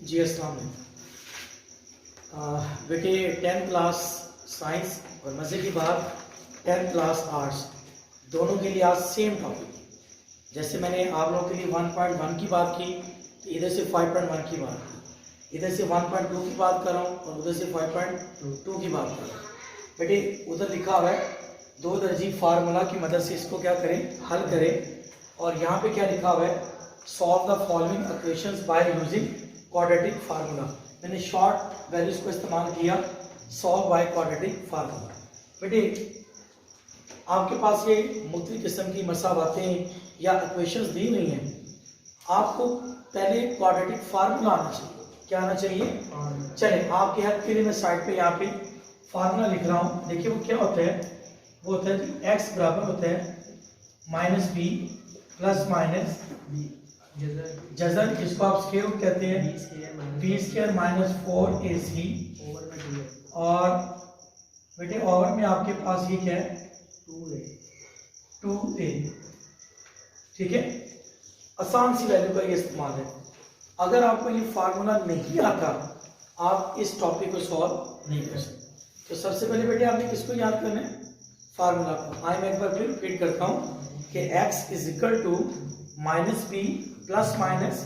जी अस्सलाम वालेकुम। बेटे 10th क्लास साइंस और मज़े की बात 10th क्लास आर्ट्स दोनों के लिए आज सेम टॉपिक। जैसे मैंने आप लोगों के लिए 1.1 की बात की तो इधर से 5.1 की बात की, इधर से 1.2 की बात कर रहा हूँ और उधर से 5.2 की बात कर रहा हूँ। बेटे उधर लिखा हुआ है दो दर्जी फार्मूला की मदद से इसको क्या करें, हल करें। और यहाँ पे क्या लिखा हुआ है, solve the following equations by using quadratic formula. मैंने शॉर्ट वैल्यूज को इस्तेमाल किया, सॉल्व बाय क्वाड्रेटिक फार्मूला। बेटे आपके पास ये मुख्तलिफ किस्म की मसावातें या इक्वेशंस दी हुई हैं, आपको पहले क्वाड्रेटिक फार्मूला आना चाहिए। क्या आना चाहिए? चले आपके हेल्प के लिए मैं साइड पे यहाँ पे फार्मूला लिख रहा हूँ। देखिए वो क्या होता है, वो होता है कि x बराबर होता है माइनस बी प्लस माइनस जजर, जिसको आप स्क्वायर रूट कहते हैं, बी स्क्वायर माइनस 4ac। और बेटे ओवर में आपके पास ये क्या है, 2a। ठीक है, आसान सी वैल्यू का ये इस्तेमाल है। अगर आपको ये फार्मूला नहीं आता आप इस टॉपिक को सॉल्व नहीं कर सकते। तो सबसे पहले बेटे आपने किसको याद करना है, फार्मूला को। मैं एक बार फिर रिपीट करता हूँ कि x is equal to minus b plus minus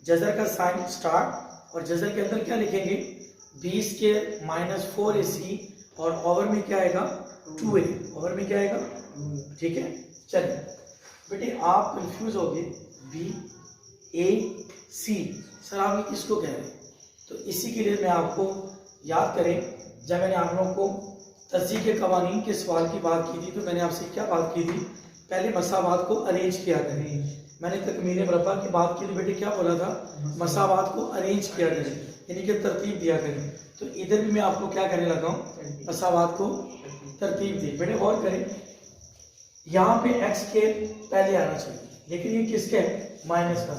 जजर का साइन स्टार्ट, और जजर के अंदर क्या लिखेंगे, बी स्क्वायर माइनस 4ac और ओवर में क्या आएगा 2a, ओवर में क्या आएगा। ठीक है, चलिए बेटे आप कंफ्यूज हो गए बी ए सी, सर आप ये किसको कह रहे हैं। तो इसी के लिए मैं आपको याद करें, जब मैंने आप लोगों को तस्दीक के कवानीन के सवाल की बात की थी तो मैंने आपसे क्या बात की थी, पहले मसावात को अरेंज किया करें। मैंने तकमील मुरब्बा की बात की तो बेटे क्या बोला था, मसावात को अरेंज किया करें, यानी कि तरतीब दिया करें। तो इधर भी मैं आपको क्या करने लगा हूँ, मसावात को तरतीब दी। बेटे गौर करें, यहाँ पे x के पहले आना चाहिए, लेकिन ये किसका है, माइनस का।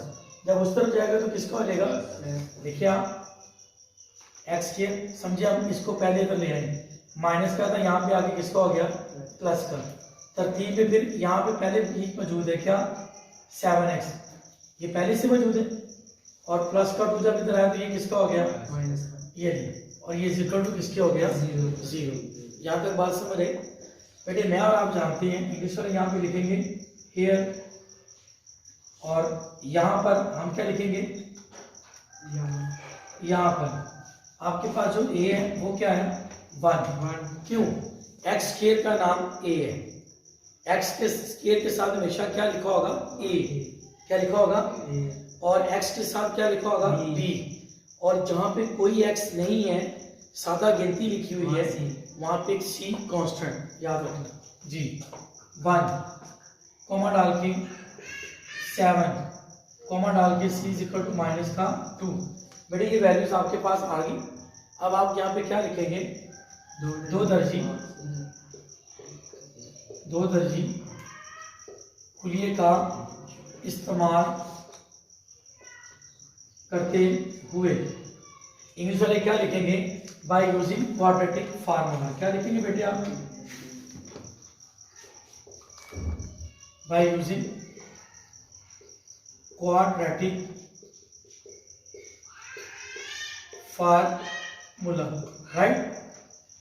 जब उस तरफ जाएगा तो किसका हो जाएगा, देखिए आप x के समझे, हम इसको पहले तो ले आए, माइनस का था, यहाँ पे आगे किसका हो गया, प्लस का। तरतीब पे फिर यहाँ पे पहले बीच मौजूद है क्या, 7x, ये पहले से मौजूद है, और प्लस का 2 जब इधर आया तो ये किसका हो गया, माइनस का, ये नहीं, और ये इक्वल टू किसके हो गया, 0। यहाँ तक बात समझ आई बेटे। मैं और आप जानते हैं इंग्लिश वाले यहाँ पे लिखेंगे हियर, और यहाँ पर हम क्या लिखेंगे, यहाँ पर आपके पास जो a है वो क्या है, 1। क्यों, x स्क्वायर का नाम a है, x के स्क्वायर के साथ हमेशा क्या लिखा होगा, a, क्या लिखा होगा, और x के साथ क्या लिखा होगा, b। और जहाँ पे कोई x नहीं है, सादा गिनती लिखी हुई है, वहां पे एक c कांस्टेंट याद रखना जी। 1 कॉमा डाल के 7 कॉमा डाल के c is equal to minus का 2। बेटे ये वैल्यूज आपके पास आ गई। अब आप यहाँ पे क्या लिखेंगे, दो दर्जी कुलिये का इस्तेमाल करते हुए इंग्लिश वाले क्या लिखेंगे, बाय यूजिंग क्वाड्रेटिक फार्मूला। क्या लिखेंगे बेटे आप, by using quadratic formula, right.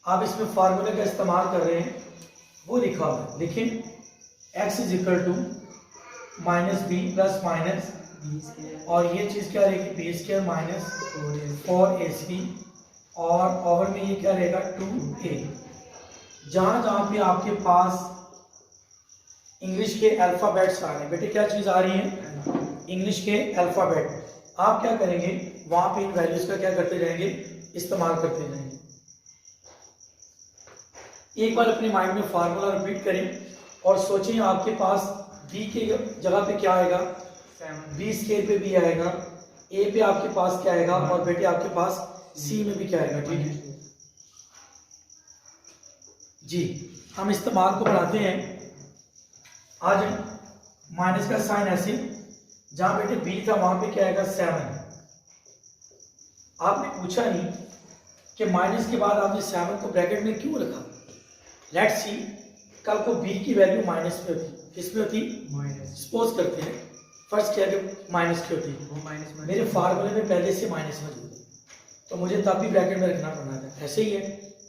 आप इसमें फार्मूले का इस्तेमाल कर रहे हैं, वो लिखा हुआ है, लिखें x is equal to minus b plus minus, और ये चीज क्या रहेगी, बी स्क्वायर माइनस 4ac, और ओवर में ये क्या रहेगा 2a। जहां जहां पे आपके पास इंग्लिश के अल्फाबेट्स आ रहे हैं, बेटे क्या चीज आ रही है, इंग्लिश के अल्फाबेट, आप क्या करेंगे, वहां पे इन वैल्यूज का क्या करते जाएंगे, इस्तेमाल करते जाएंगे। एक बार अपने माइंड में फार्मूला रिपीट करें और सोचें आपके पास b के जगह पे क्या आएगा, b स्क्वायर पे b आएगा, a पे आपके पास क्या आएगा, और बेटे आपके पास c में भी क्या आएगा। ठीक है जी, हम इस्तेमाल को बढ़ाते हैं। आज माइनस का साइन ऐसे, जहां बेटे b था वहां पे क्या आएगा 7। आपने पूछा नहीं कि माइनस के बाद आपने 7 को ब्रैकेट में क्यों रखा। लेट्स सी, कल को b की वैल्यू माइनस में होती, किसमें होती, माइनस। सपोज करते हैं फर्स्ट किया कि माइनस की होती है, वो माइनस में मेरे फार्मूले में पहले से माइनस मौजूद है, तो मुझे तब भी ब्रैकेट में रखना पड़ना था। ऐसे ही है,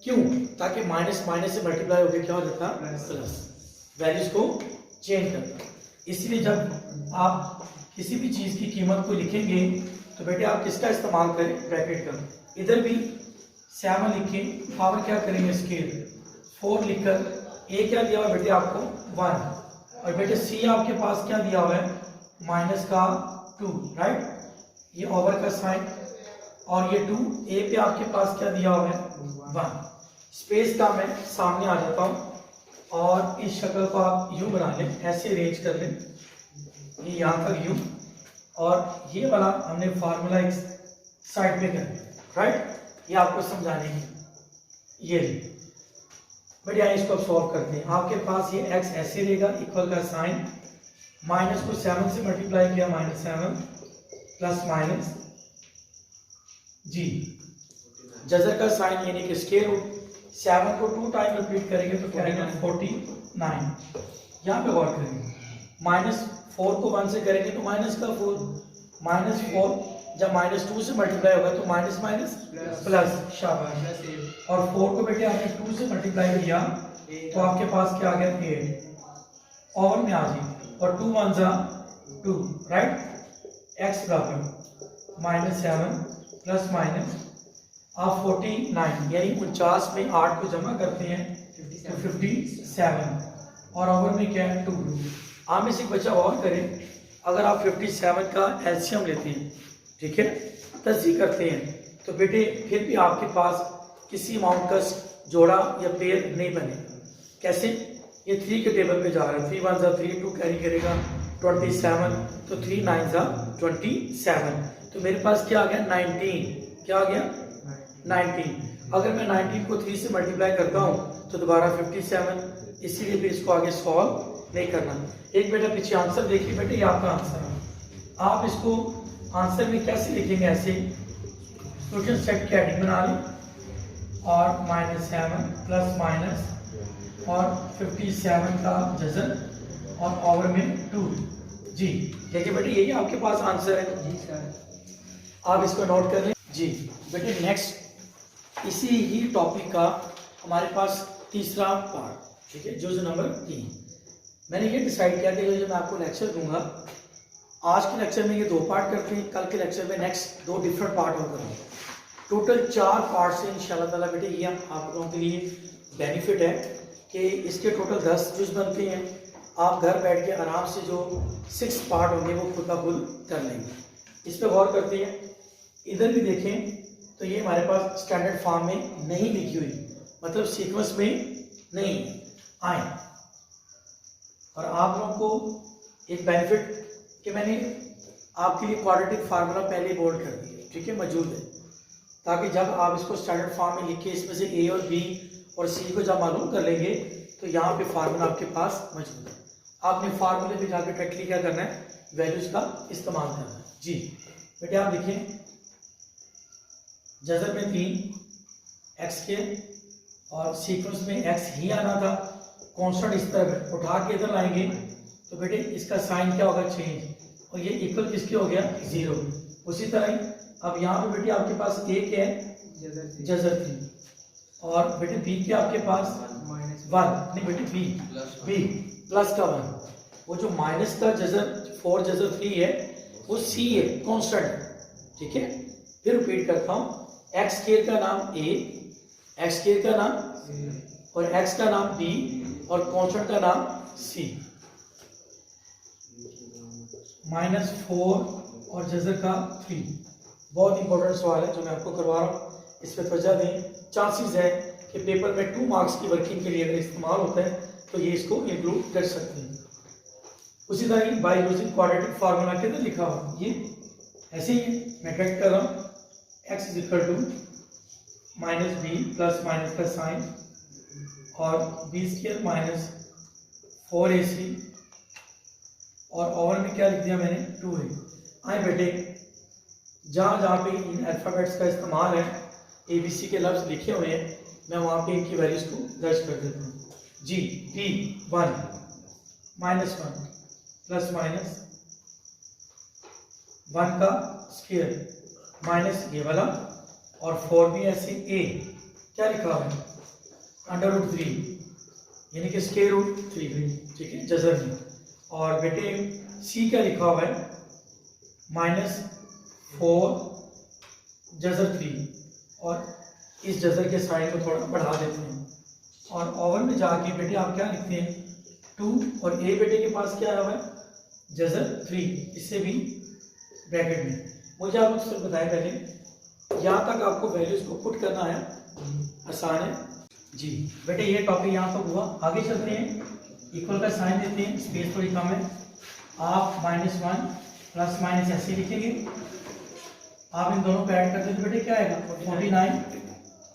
क्यों? ताकि माइनस माइनस से मल्टीप्लाई होकर क्या हो जाता, प्लस, वैल्यूज को चेंज करता। इसलिए जब आप किसी भी चीज की कीमत को लिखेंगे तो बेटे आप किसका इस्तेमाल करें, ब्रैकेट का। इधर भी 7 लिखें, पावर क्या करेंगे, स्केल 4 लिखकर ए क्या दिया हुआ बेटे आपको 1, और बेटे सी आपके पास क्या दिया हुआ है, माइनस का 2, राइट, ये ओवर का साइन, और ये 2, ए पे आपके पास क्या दिया हुआ है 1। स्पेस का मैं सामने आ जाता हूँ और इस शक्ल को आप यूं बना लें, ऐसे अरेंज कर लें, ये यहाँ तक यूं, और ये वाला हमने फार्मूला एक साइड पे कर लिया, राइट, ये आपको समझाने की। ये बढ़िया, इसको अब सॉल्व करते हैं। आपके पास ये x ऐसे रहेगा, इक्वल का साइन, माइनस को 7 से मल्टीप्लाई किया, -7 प्लस माइनस जी, जजर का साइन यानी कि स्क्वायर रूट, 7 को 2 टाइम रिपीट करेंगे तो क्या आएगा 49। यहाँ पे गौर करेंगे, -4 को 1 से करेंगे तो माइनस का 4, -4 जब -2 से मल्टीप्लाई होगा तो माइनस माइनस प्लस, शाबाश, और 4 को बेटे आपने 2 से मल्टीप्लाई किया तो आपके पास क्या आ गया 8, और में आ जाए, और 2 1 जा 2, राइट, x बराबर -7 प्लस माइनस आप 49 यानी 49 में 8 को जमा करते हैं तो 57, और ओवर में क्या है 2। आप में से बच्चा और करें, अगर आप 57 का एलसीएम लेते हैं, ठीक है, तस्दीक करते हैं, तो बेटे फिर भी आपके पास किसी अमाउंट का जोड़ा या पेयर नहीं बनेगा। कैसे? ये 3 के टेबल पे जा रहा है, 3 1 जा 3, 2 कैरी करेगा 27, तो 3 9 जा 27, तो मेरे पास क्या आ गया 19, क्या आ गया 19। अगर मैं 19 को 3 से मल्टीप्लाई करता हूँ तो दोबारा 57, इसीलिए फिर इसको आगे सॉल्व नहीं करना। एक बेटा पीछे आंसर देखिए, बेटे ये आपका आंसर है। आप इसको आंसर में कैसे लिखेंगे, ऐसे सोल्यूशन सेट की हेडिंग बना लें और -7 प्लस माइनस और 57 का जज़र और ओवर में 2 जी। देखिए बेटे यही आपके पास आंसर है जी सर, आप इसको नोट कर लें जी। बेटे नेक्स्ट इसी ही टॉपिक का हमारे पास तीसरा पार्ट, ठीक है, जो नंबर 3। मैंने ये डिसाइड किया कि जो मैं आपको लेक्चर दूंगा, आज के लेक्चर में ये 2 पार्ट करते हैं, कल के लेक्चर में नेक्स्ट 2 डिफरेंट पार्ट और करेंगे। टोटल 4 पार्ट से इंशाल्लाह ताला बेटे ये आप लोगों के लिए बेनिफिट है कि इसके टोटल 10 जुज बनते हैं। आप घर बैठ के आराम से जो 6 पार्ट होंगे वो खुद का खुद कर लेंगे। इस पर गौर करते हैं। इधर भी देखें तो ये हमारे पास स्टैंडर्ड फॉर्म में नहीं लिखी हुई, मतलब सीक्वेंस में नहीं आए। और आप लोगों को एक बेनिफिट कि मैंने आपके लिए क्वाड्रेटिक फार्मूला पहले बोल्ड कर दिया, ठीक है, मौजूद है, ताकि जब आप इसको स्टैंडर्ड फॉर्म में लिखिए, इसमें से ए और बी और सी को जब मालूम कर लेंगे तो यहाँ पे फार्मूला आपके पास मौजूद है। आपने फार्मूले पे जाकर डायरेक्टली क्या करना है, वैल्यूज का इस्तेमाल करना है जी। बेटे आप लिखें जजर में 3 एक्स के और सीक्वेंस में एक्स ही आना था, कांस्टेंट इस तरफ उठा के इधर लाएंगे तो बेटे इसका साइन क्या होगा चेंज, और ये इक्वल किसके हो गया 0। उसी तरह ही अब यहाँ पे बेटे आपके पास ए क्या है जजर 3 और बेटे बी के आपके पास -1 नहीं बेटे बी प्लस का 1। वो जो माइनस का जजर 4 जजर 3 है वो सी है कांस्टेंट, ठीक है। फिर रिपीट करता हूँ, एक्स स्क्वायर का नाम ए, एक्स स्क्वायर का नाम और एक्स का नाम बी और कांस्टेंट का नाम सी। -4 और जजर का 3 बहुत इंपॉर्टेंट सवाल है जो मैं आपको करवा रहा हूँ, इस पर तवज्जो दें। चांसेस है कि पेपर में 2 मार्क्स की वर्किंग के लिए अगर इस्तेमाल होता है तो ये इसको इंक्लूड कर सकते हैं। उसी तरह ही बाय यूजिंग क्वाड्रेटिक फार्मूला के अंदर लिखा हुआ ये ऐसे ही है, मैं करेक्ट कर रहा हूँ, x is equal to -b plus minus का साइन और b² माइनस 4ac और ओवर में क्या लिख दिया मैंने 2a। आए बेटे जहाँ जहाँ पे इन अल्फ़ाबेट्स का इस्तेमाल है, ABC के लफ्ज़ लिखे हुए हैं, मैं वहाँ पे इनकी वैल्यूज को दर्ज कर देता हूँ जी। b 1 -1 प्लस माइनस 1 का स्क्वायर माइनस ये वाला, और 4 भी ऐसे a क्या लिखा हुआ है √3 यानी कि स्क्वायर रूट 3, ठीक है जजर में। और बेटे c क्या लिखा हुआ है -4 जजर 3, और इस जजर के साइन को थोड़ा बढ़ा देते हैं। और ओवर में जाके बेटे आप क्या लिखते हैं 2, और a बेटे के पास क्या आया हुआ है जजर 3, इससे भी ब्रैकेट में। मुझे आप लोग बताएं पहले यहाँ तक आपको वैल्यूज को पुट करना है, आसान है जी। बेटे ये टॉपिक यहाँ तक हुआ, आगे चलते हैं। इक्वल का साइन देते हैं, स्पेस थोड़ी कम है, आप -1 ± ऐसे लिखेंगे। आप इन दोनों को ऐड करते हैं तो बेटे क्या आएगा 49,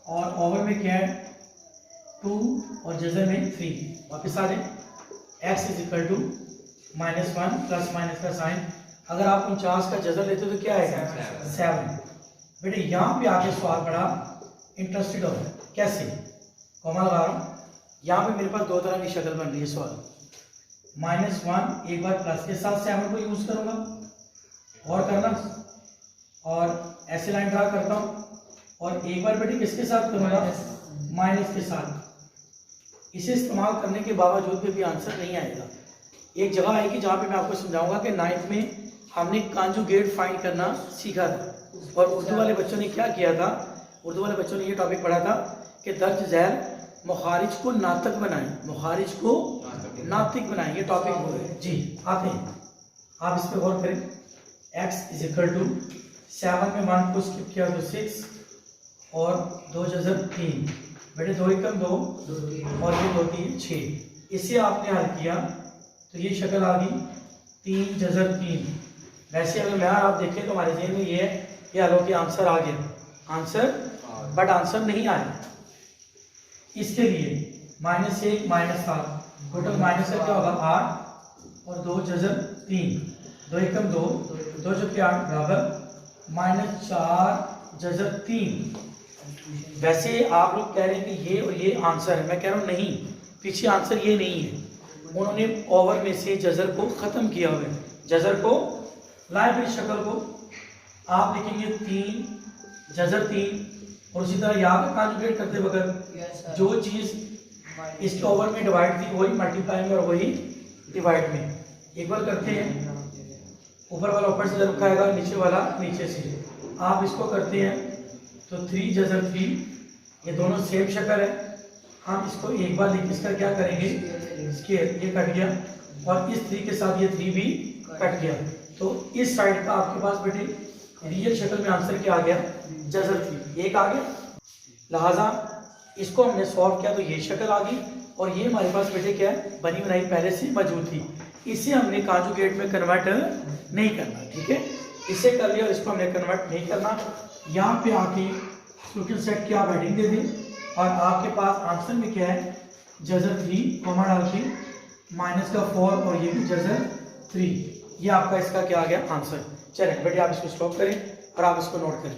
और ओवर में क्या है 2 और जजर में 3। वापस आ जाए, x = -1 प्लस माइनस का साइन। अगर आप 49 का जजर लेते हो तो क्या आएगा 7। बेटे यहाँ पे आके सवाल बड़ा इंटरेस्टेड हो, कैसे कॉमा लगा रहा हूँ। यहाँ पे मेरे पास दो तरह की शक्ल बन रही है सवाल। -1 एक बार प्लस के साथ 7 को यूज करूंगा और करना, और ऐसे लाइन ड्रा करता हूँ, और एक बार बेटे किसके साथ करूंगा माइनस के साथ। इसे इस्तेमाल करने के बावजूद भी आंसर नहीं आएगा। एक जगह आएगी जहाँ पे मैं आपको समझाऊंगा कि 9th में हमने कांजुगेट फाइंड करना सीखा था, और उर्दू वाले बच्चों ने क्या किया था, उर्दू वाले बच्चों ने ये टॉपिक पढ़ा था कि दर्ज झैल मुखारिज को नातक बनाएं, मुखारिज को नातिक बनाएं। ये टॉपिक हो गए जी। आते हैं, आप इस पर गौर करें। x = 7 में 1 को स्किप किया तो 6, और 2 जजर 3, बेटे 2 एकम 2, और ये 2 3 6। इसे आपने हल किया तो ये शक्ल आ गई 3 जजर 3। वैसे अगर मैं आप देखें तो हमारे जेहन में ये है कि हल के आंसर आ गया आंसर, बट आंसर नहीं आया। इसके लिए -1 -7 टोटल माइनस का क्या होगा 8, और 2 जजर 3, 2 एकम 2, 2 जो 8 बराबर -4 जजर 3। वैसे आप लोग कह रहे हैं कि ये और ये आंसर है, मैं कह रहा हूँ नहीं, पीछे आंसर ये नहीं है। उन्होंने ओवर में से जजर को खत्म किया हुआ है, जजर को लाइब्रेरी शक्ल को आप लिखेंगे 3 जजर 3, और उसी तरह यहाँ पर कॉन्जुगेट करते वक्त जो चीज इसके ओवर में डिवाइड थी वही मल्टीप्लाई में और वही डिवाइड में। एक बार करते हैं, ऊपर वाला ऊपर से जब खाएगा, नीचे वाला नीचे से। आप इसको करते हैं तो 3 जजर 3, ये दोनों सेम शक्ल है। हम इसको एक बार लिख इसका क्या करेंगे स्क्वायर, ये कट गया, और इस 3 के साथ ये 3 भी कट गया। तो इस साइड का आपके पास बेटे रियल शक्ल में आंसर क्या आ गया जजर 3, एक आ गया। लिहाजा इसको हमने सॉल्व किया तो ये शक्ल आ गई, और ये हमारे पास बेटे क्या है बनी बनाई पहले से मौजूद थी। इसे हमने कांजुगेट में कन्वर्ट नहीं करना, ठीक है, इसे कर लिया और इसको हमने कन्वर्ट नहीं करना। यहाँ पे आके सोल्यूशन सेट की आप हेडिंग दे दें, और आपके पास आंसर में क्या है जजर 3 कॉमा डाल के -4, और ये भी जजर 3। ये आपका इसका क्या आ गया आंसर। चलें बेटे आप इसको स्टॉप करें और आप इसको नोट करें।